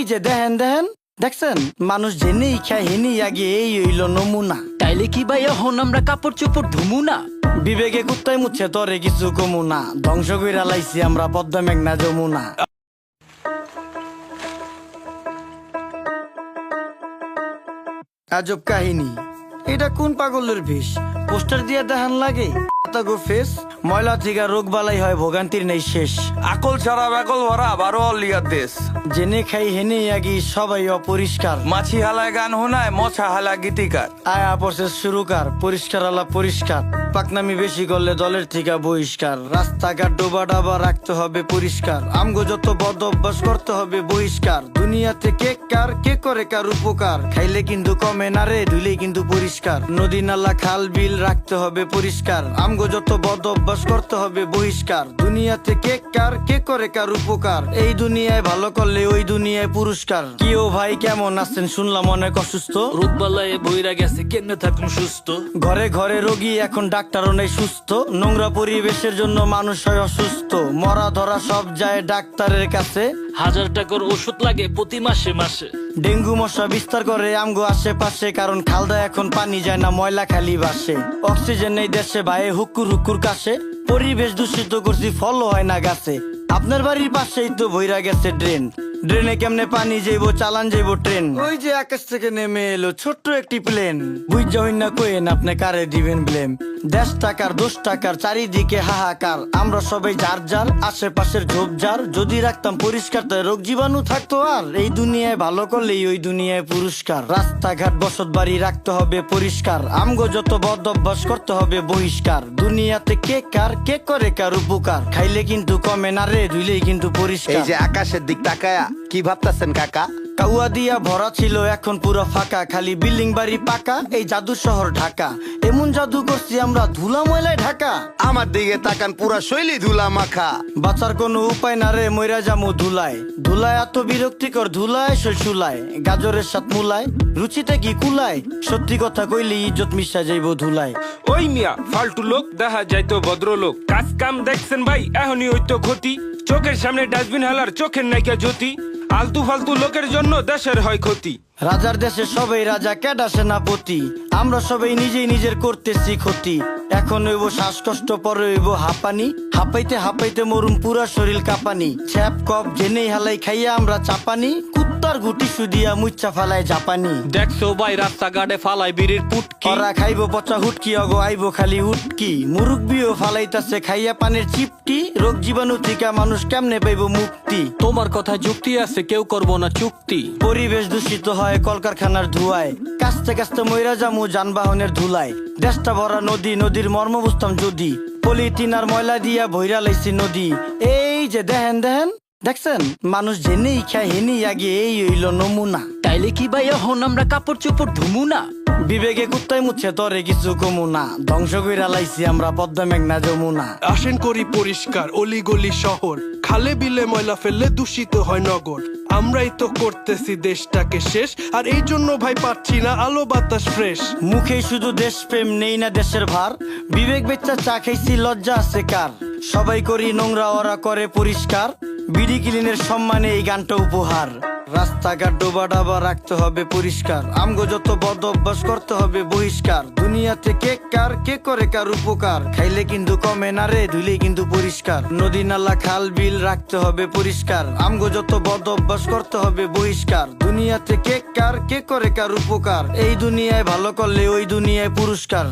যে দেখেন দেখেন দেখছেন মানুষ জেনেই খায় হেনেই আগে এই হইল নমুনা। তাইলে কি ভাই এখন আমরা কাপড় চোপড় ধুমু না? বিবেকে কুত্তায় মুচ্ছে তরে কিছু কমু না, ধ্বংস কইরা লাইছি আমরা পদ্মা মেঘনা যমুনা। আজব কাহিনী, এটা কোন পাগলের বেশ? পোস্টার দিয়ে দেখান লাগে গো ফেস, ময়লা থেকে রোগ বালাই হয় ভোগান্তির নেই শেষ। আকল ছাড়া ব্যাকল ভরা বারো অলিয়ার দেশ। জেনে খাই হেনে আগি সবাই অপরিষ্কার। মাছি হালায় গান হোনায় মশা হালা গীতিকার। আয়া প্রসেস শুরুকার, পরিষ্কার আলা পরিষ্কার। পাকনামি বেশি করলে দলের থেকে বহিষ্কার। রাস্তাঘাট ডোবা ডাবা রাখতে হবে পরিষ্কার। আমগো যত বদ অভ্যাস করতে হবে বহিষ্কার। দুনিয়াতে কে কার কে করে কার উপকার, খাইলে কিন্তু কমে না রে ধুইলে কিন্তু পরিষ্কার। নদী নালা খাল বিল রাখতে হবে পরিষ্কার। আমগো যত বদ অভ্যাস করতে হবে বহিষ্কার। দুনিয়াতে কে কার কে করে কার উপকার, এই দুনিয়ায় ভালো করলে ওই দুনিয়ায় পুরস্কার। কি ও ভাই কেমন আছেন? শুনলাম অনেক অসুস্থ। রোগবালায় বইরা গেছে কেমনে থাকুন সুস্থ? ঘরে ঘরে রোগী এখন ডাক্তারও নেই সুস্থ। নোংরা পরিবেশের জন্য মানুষ হয় অসুস্থ। মরা ধরা সব যায় ডাক্তারের কাছে। 1000 টাকার ওষুধ লাগে প্রতি মাসে মাসে। ডেঙ্গু মশা বিস্তার করে আমগো আশেপাশে, কারণ খালদা এখন পানি যায় না ময়লা খালি বাসে। অক্সিজেন নেই দেশে ভাই হুকুর হুকুর কাশে। পরিবেশ দূষিত করছি ফলও হয় না গাছে। আপনার বাড়ির পাশেই তো বইরা গেছে ড্রেন। ড্রেনে কেমনে পানি যাইবো চালান যাইবো ট্রেন। ওই যে আকাশ থেকে নেমে এলো ছোট্ট একটি প্লেন। বুঝা হইন না কইেন আপনি কারে দিবেন ব্লেম। 10 টাকার 10 টাকার চারিদিকে হাহাকার। আমরা সবাই যার যার আশেপাশের ঝোপঝাড় যদি রাখতাম পরিষ্কার, তাই রোগ জীবাণু থাকতো আর। এই দুনিয়ায় ভালো করলেই ওই দুনিয়ায় পুরস্কার। রাস্তাঘাট বসত বাড়ি রাখতে হবে পরিষ্কার। আমগো যত বদ অভ্যাস করতে হবে বহিষ্কার। দুনিয়াতে কে কার কে করে কার উপকার, খাইলে কিন্তু কমে না রে ধুইলেই কিন্তু এই পরিষ্কার। যে আকাশের দিক তাকায়া কি ভাবতাছেন কাকা? কাউয়া দিয়া ভরা ছিল এখন পুরো ফাঁকা। খালি বিল্ডিং বাড়ি পাকা, এই জাদু শহর ঢাকা। এমন জাদু করছি আমরা ধুলা ময়লায় ঢাকা। আমার দিকে তাকান পুরা শৈলী ধুলা মাখা। বাঁচার কোনো উপায় না রে মইরা জামু ধুলায়। ধুলায় এত বিরক্তিকর ধুলায় শৈশুলায়। গাজরের সাথ মুলায় রুচিতে কি কুলায়। সত্যি কথা কইলি ইজ্জত মিশা যাইব ধুলায়। ওই মিয়া ফালতু লোক দেখা যাইতো ভদ্রলোক। কাজ কাম দেখছেন ভাই এখনই হইতো ক্ষতি। চোখের সামনে ডাস্টবিন হালার চোখের নাইকা জ্যোতি। আলতু ফালতু লোকের জন্য দেশের হয় ক্ষতি। রাজার দেশে সবাই রাজা কেডা সেনাপতি। আমরা সবাই নিজেই নিজের করতেছি ক্ষতি। এখন হইব শ্বাসকষ্ট পরে হইব হাঁপানি। হাঁপাইতে হাঁপাইতে মরুম পুরা শরীর কাঁপানি। ছ্যাপ কপ জেনেই হালাই খাইয়া আমরা চাপানি। কুত্তার গুটি সুদিয়া মুচ্চা ফালায় জাপানি। দেখছো ভাই রাস্তাঘাটে ফালাই বিড়ির পুটকি। ওরা খাইব পচা হুটকি অগো আইব খালি উটকি। মুরুব্বিও ফালাইতাছে খাইয়া পানের চিপটি। রোগ জীবাণু থেকে মানুষ কেমনে পাইব মুক্তি। তোমার কথা যুক্তি আছে কেউ করবো না চুক্তি। পরিবেশ দূষিত হয় কলকারখানার ধোঁয়ায়। কাস্তে কাস্তে মইরা জামু যানবাহনের ধুলায়। দেশটা ভরা নদী, নদীর মর্ম বুঝতাম যদি। পলিথিন আর ময়লা দিয়া ভইরা লাইছি নদী। এই যে দেখেন দেখেন দেখছেন মানুষ জেনেই খায় হেনেই আগে এই হইল নমুনা। তাইলে কি ভাই এখন আমরা কাপড় চোপড় ধুমু না? বিবেকে কুত্তায় মুচ্ছে তরে কিছু কমু না, ধ্বংস কইরা লাইছি আমরা পদ্মা মেঘনা যমুনা। আসেন করি পরিষ্কার অলিগলি শহর, খালে বিলে ময়লা ফেললে দূষিত হয় নগর। আমরাই তো করতেছি দেশটাকে শেষ, আর এই জন্য ভাই পাচ্ছি না আলো বাতাস ফ্রেশ। মুখে শুধু দেশপ্রেম নেই না দেশের ভার। বিবেক বেচ্চা চা খাইছি লজ্জা আছে কার। সবাই করি নোংরা ওরা করে পরিষ্কার। বিডি ক্লিনের সম্মানে এই গানটা উপহার। রাস্তাঘাট ডোবা ডাবা রাখতে হবে পরিষ্কার। আমগো যত বদ অভ্যাস করতে হবে বহিষ্কার। দুনিয়াতে কে কার কে করে কার উপকার, খাইলে কিন্তু কমে না রে ধুইলেই কিন্তু পরিষ্কার। নদী নালা খাল বিল রাখতে হবে পরিষ্কার। আমগো যত বদ অভ্যাস করতে হবে বহিষ্কার। দুনিয়াতে কে কার কে করে কার উপকার, এই দুনিয়ায় ভালো করলে ওই দুনিয়ায় পুরস্কার।